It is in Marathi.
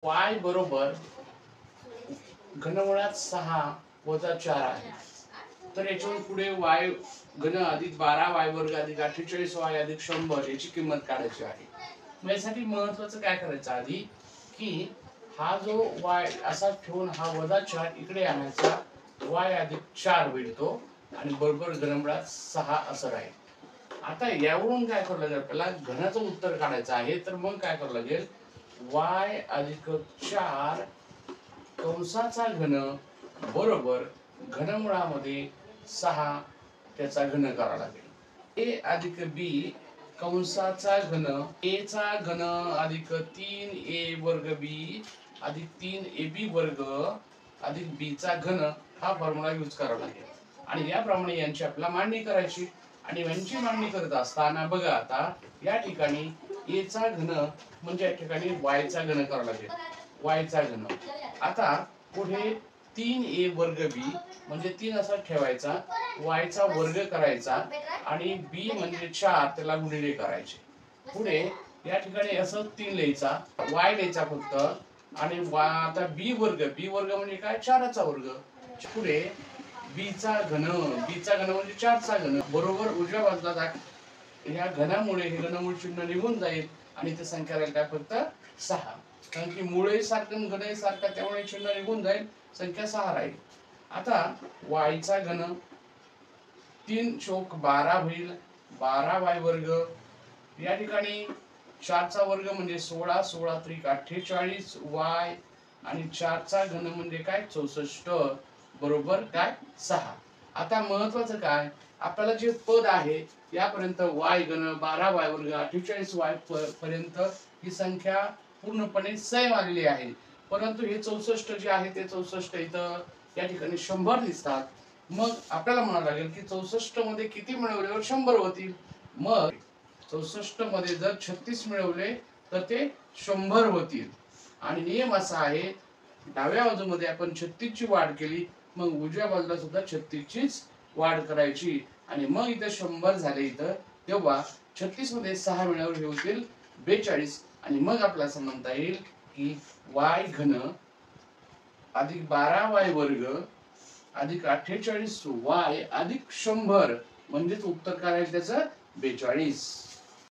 y बरोबर घनमुळात 6 वजा 4 आहे. तर याच्यावर पुढे y घन अधिक 12y वर्ग अधिक 48y अधिक 100 याची किंमत काढायची आहे. मग यासाठी महत्त्वाचं काय करायचं आधी की हा जो y असा ठेवून हा वजा 4 इकडे आणायचा, y अधिक 4 होईल तो आणि बरोबर घनमुळात 6 असं राहील. आता यावरून काय करावं लागेल, आपल्याला घनाचं उत्तर काढायचं आहे. तर मग काय करावं लागेल, y अधिक 4 कंसाचा घन बरोबर घनमुळामध्ये 6 त्याचा घन करावा लागेल. a अधिक b कंसाचा घन a चा घन अधिक 3a वर्ग b अधिक 3ab वर्ग अधिक b चा घन हा फॉर्म्युला यूज करावा लागेल. आणि याप्रमाणे यांची आपल्याला मांडणी करायची. आणि यांची मांडणी करत असताना बघा, आता या ठिकाणी a चा घन म्हणजे या ठिकाणी y चा घन करावा लागेल, y चा घन. आता पुढे 3a वर्ग b म्हणजे 3 असा ठेवायचा, y चा वर्ग करायचा आणि b म्हणजे 4 त्याला गुणिले करायचे. पुढे या ठिकाणी असं 3 लिहायचा, y लिहायचा फक्त आणि आता b वर्ग म्हणजे काय, 4 चा वर्ग. पुढे b चा घन म्हणजे 4 चा घन बरोबर उजव्या बाजूला या घनामुळे हे घनमूळ चिन्ह निघून जाईल आणि ते संख्या राहील काय, फक्त 6. कारण की मुळे सारखं घन सारखं, त्यामुळे चिन्ह निघून जाईल, संख्या 6 राहील. आता y चा घन 3 चौक 12 होईल, 12y वर्ग. या ठिकाणी 4 चा वर्ग म्हणजे 16, 16 त्रिक 48 y आणि 4 चा घन म्हणजे काय, 64 बरोबर काय, 6. आता महत्वाचं काय, आपल्याला जे पद आहे यापर्यंत y घन 12y वर्ग 48y पर्यंत ही संख्या पूर्णपणे सेम आलेली आहे. परंतु हे 64 जे आहे ते 64 इथं या ठिकाणी 100 दिसतात. मग आपल्याला म्हणावं लागेल की 64 मध्ये किती मिळवल्यावर 100 होतील. मग 64 मध्ये जर 36 मिळवले तर ते 100 होतील. आणि नियम असा आहे, डाव्या बाजूमध्ये आपण 36 ची वाढ केली, मग उजव्या बाजूला सुद्धा 36 चीच वाढ करायची आणि मग इथं 100 झाले इथं, तेव्हा 36 मध्ये 6 मिळवले हे होतील 42. आणि मग आपल्याला असं म्हणता येईल की y घन अधिक 12y वर्ग अधिक 48y अधिक 100 म्हणजेच उत्तर काय आहे त्याचं, 42.